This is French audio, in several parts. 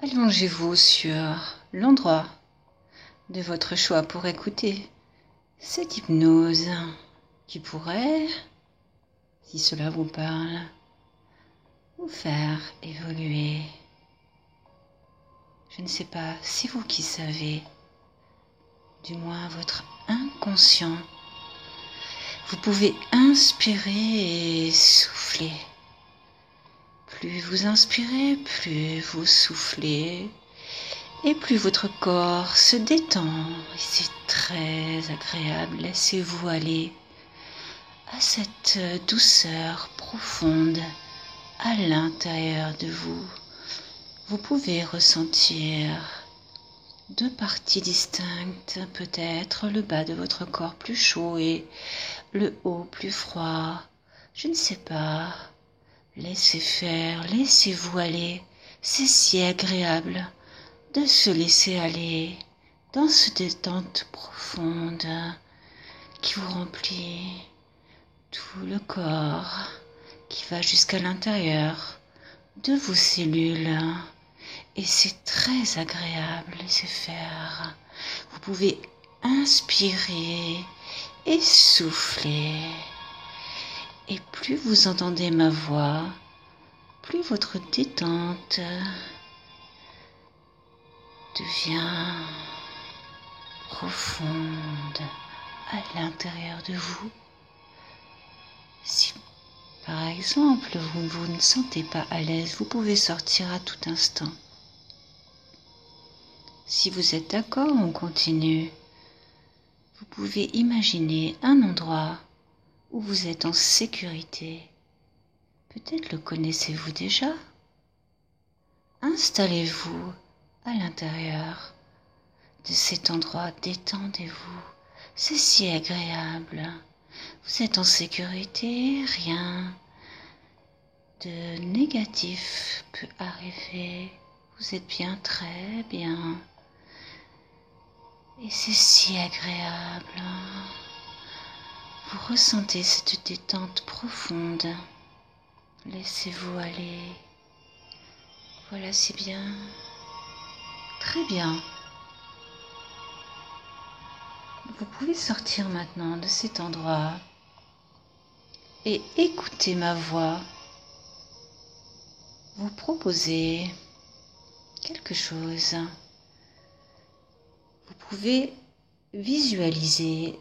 Allongez-vous sur l'endroit de votre choix pour écouter cette hypnose qui pourrait, si cela vous parle, vous faire évoluer. Je ne sais pas, c'est vous qui savez, du moins votre inconscient. Vous pouvez inspirer et souffler. Plus vous inspirez, plus vous soufflez et plus votre corps se détend. Et c'est très agréable. Laissez-vous aller à cette douceur profonde à l'intérieur de vous. Vous pouvez ressentir deux parties distinctes, peut-être le bas de votre corps plus chaud et le haut plus froid. Je ne sais pas. Laissez faire, laissez-vous aller. C'est si agréable de se laisser aller dans cette détente profonde qui vous remplit tout le corps, qui va jusqu'à l'intérieur de vos cellules. Et c'est très agréable, laissez faire. Vous pouvez inspirer et souffler. Et plus vous entendez ma voix, plus votre détente devient profonde à l'intérieur de vous. Si par exemple vous ne sentez pas à l'aise, vous pouvez sortir à tout instant. Si vous êtes d'accord, on continue. Vous pouvez imaginer un endroit où vous êtes en sécurité. Peut-être le connaissez-vous déjà. Installez-vous à l'intérieur de cet endroit, détendez-vous. C'est si agréable. Vous êtes en sécurité, rien de négatif peut arriver. Vous êtes bien, très bien. Et c'est si agréable. Vous ressentez cette détente profonde. Laissez-vous aller. Voilà, c'est bien. Très bien. Vous pouvez sortir maintenant de cet endroit et écouter ma voix. Vous proposer quelque chose. Vous pouvez visualiser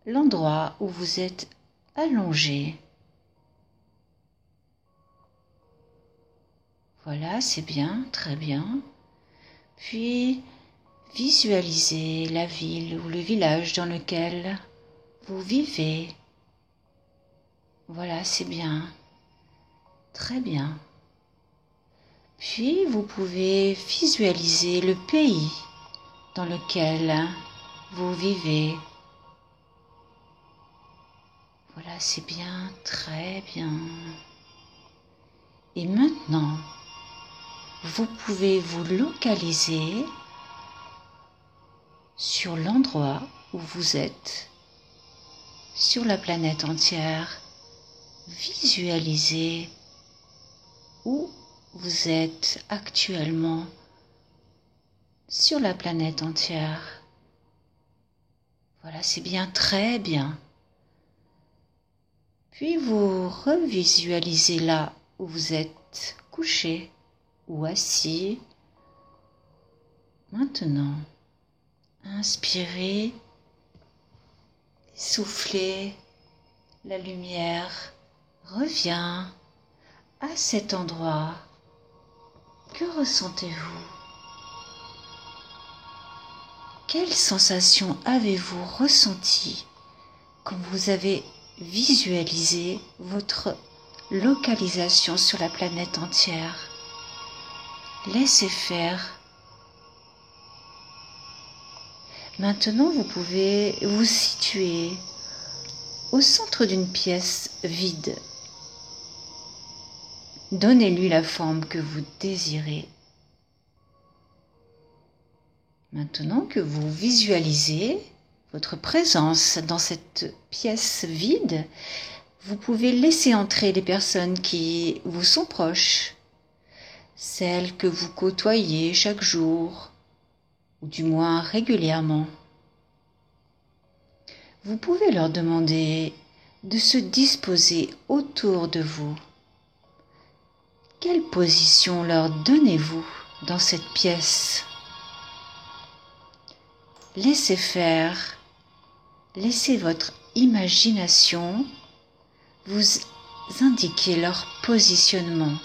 l'endroit où vous êtes allongé. Voilà, c'est bien, très bien. Puis, visualisez la ville ou le village dans lequel vous vivez. Voilà, c'est bien, très bien. Puis, vous pouvez visualiser le pays dans lequel vous vivez. Voilà, c'est bien, très bien. Et maintenant, vous pouvez vous localiser sur l'endroit où vous êtes, sur la planète entière. Visualisez où vous êtes actuellement sur la planète entière. Voilà, c'est bien, très bien. Puis vous revisualisez là où vous êtes couché ou assis. Maintenant, inspirez, soufflez, la lumière revient à cet endroit. Que ressentez-vous? Quelles sensations avez-vous ressenties quand vous avez visualisé votre localisation sur la planète entière? Laissez faire. Maintenant, vous pouvez vous situer au centre d'une pièce vide. Donnez-lui la forme que vous désirez. Maintenant que vous visualisez votre présence dans cette pièce vide, vous pouvez laisser entrer les personnes qui vous sont proches. celles que vous côtoyez chaque jour, ou du moins régulièrement. Vous pouvez leur demander de se disposer autour de vous. Quelle position leur donnez-vous dans cette pièce? Laissez faire, laissez votre imagination vous indiquer leur positionnement.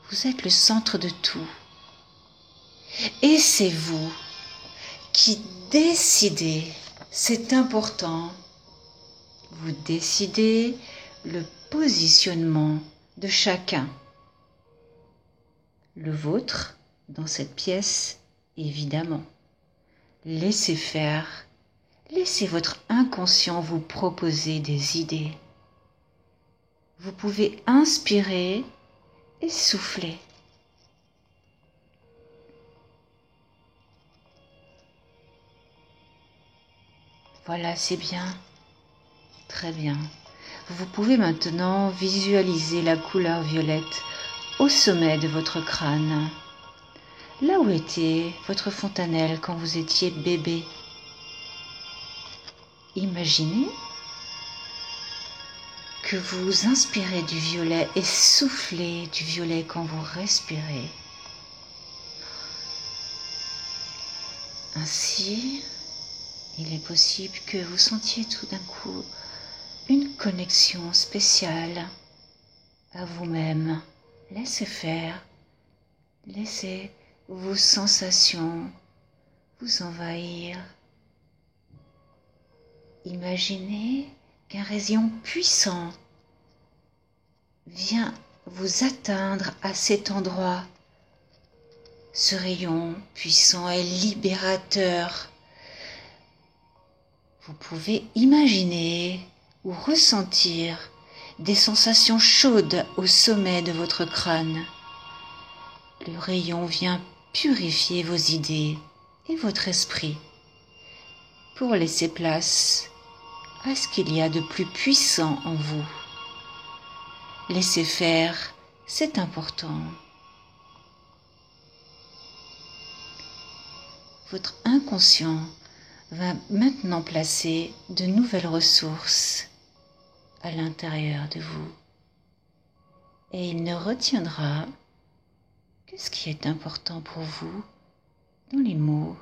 Vous êtes le centre de tout. Et c'est vous qui décidez, c'est important, vous décidez le positionnement de chacun. Le vôtre dans cette pièce, évidemment. Laissez faire, laissez votre inconscient vous proposer des idées. Vous pouvez inspirer et souffler. Voilà, c'est bien. Très bien. Vous pouvez maintenant visualiser la couleur violette au sommet de votre crâne, là où était votre fontanelle quand vous étiez bébé. Imaginez que vous inspirez du violet et soufflez du violet quand vous respirez. Ainsi, il est possible que vous sentiez tout d'un coup une connexion spéciale à vous-même. Laissez faire, laissez vos sensations vous envahir. Imaginez qu'un rayon puissant vient vous atteindre à cet endroit. Ce rayon puissant est libérateur. Vous pouvez imaginer ou ressentir des sensations chaudes au sommet de votre crâne. Le rayon vient purifier vos idées et votre esprit pour laisser place à ce qu'il y a de plus puissant en vous. Laissez faire, c'est important. Votre inconscient va maintenant placer de nouvelles ressources à l'intérieur de vous. Et il ne retiendra que ce qui est important pour vous dans les mots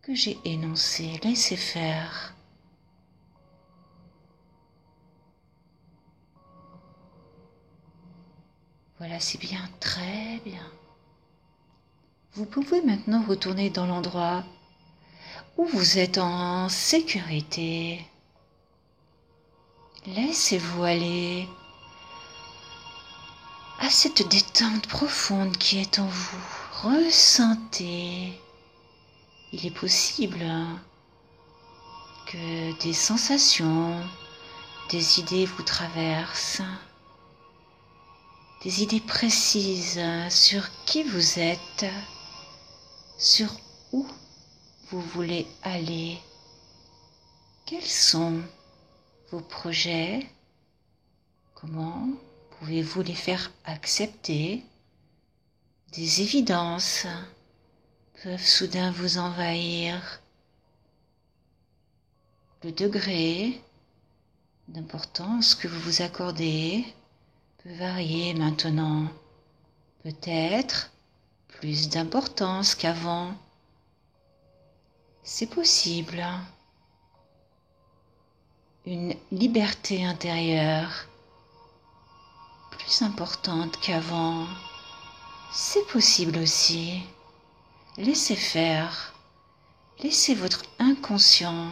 que j'ai énoncés. Laissez faire. Voilà, c'est bien, très bien. Vous pouvez maintenant retourner dans l'endroit où vous êtes en sécurité. Laissez-vous aller à cette détente profonde qui est en vous. Ressentez. Il est possible que des sensations, des idées vous traversent, des idées précises sur qui vous êtes, sur où vous voulez aller, quels sont vos projets, comment pouvez-vous les faire accepter. Des évidences peuvent soudain vous envahir. Le degré d'importance que vous vous accordez peut varier maintenant. Peut-être plus d'importance qu'avant. C'est possible. Une liberté intérieure plus importante qu'avant. C'est possible aussi. Laissez faire. Laissez votre inconscient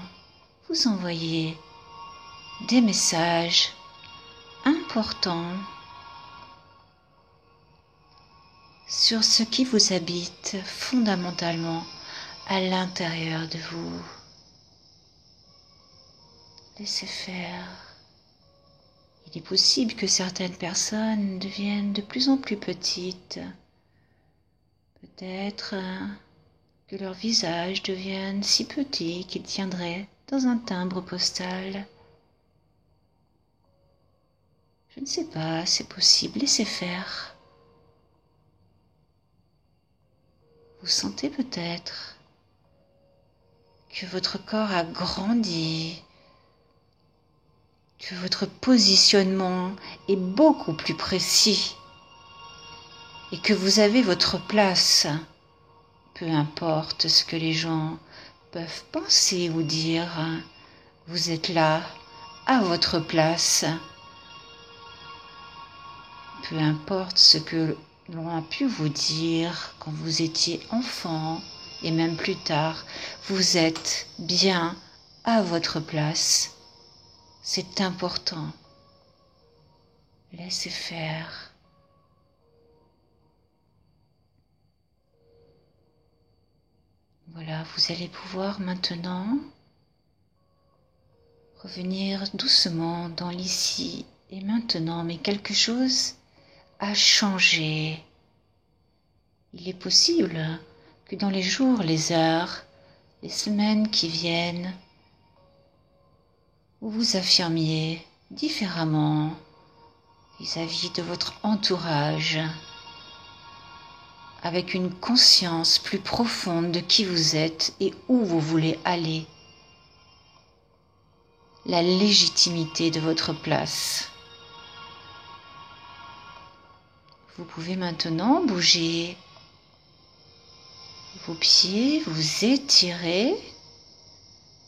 vous envoyer des messages importants sur ce qui vous habite fondamentalement à l'intérieur de vous. Laissez faire. Il est possible que certaines personnes deviennent de plus en plus petites. Peut-être que leur visage devienne si petit qu'il tiendrait dans un timbre postal. Je ne sais pas, c'est possible, laissez faire. Vous sentez peut-être que votre corps a grandi, que votre positionnement est beaucoup plus précis et que vous avez votre place, peu importe ce que les gens peuvent penser ou dire, vous êtes là, à votre place. Peu importe ce que l'on a pu vous dire quand vous étiez enfant et même plus tard, vous êtes bien à votre place. C'est important. Laissez faire. Voilà, vous allez pouvoir maintenant revenir doucement dans l'ici et maintenant, mais quelque chose a changé. Il est possible que dans les jours, les heures, les semaines qui viennent, vous vous affirmiez différemment vis-à-vis de votre entourage, avec une conscience plus profonde de qui vous êtes et où vous voulez aller, la légitimité de votre place. Vous pouvez maintenant bouger vos pieds, vous étirer.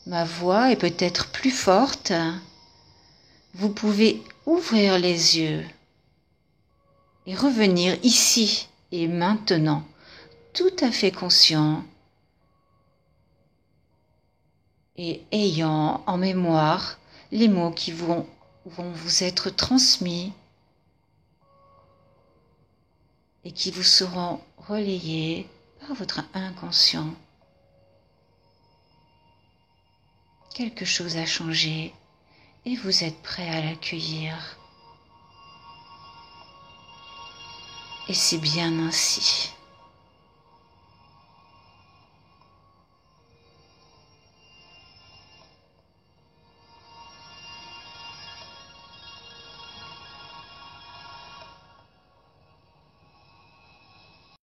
Ma voix est peut-être plus forte. Vous pouvez ouvrir les yeux et revenir ici et maintenant, tout à fait conscient et ayant en mémoire les mots qui vont vous être transmis et qui vous seront relayés par votre inconscient. Quelque chose a changé et vous êtes prêt à l'accueillir. Et c'est bien ainsi.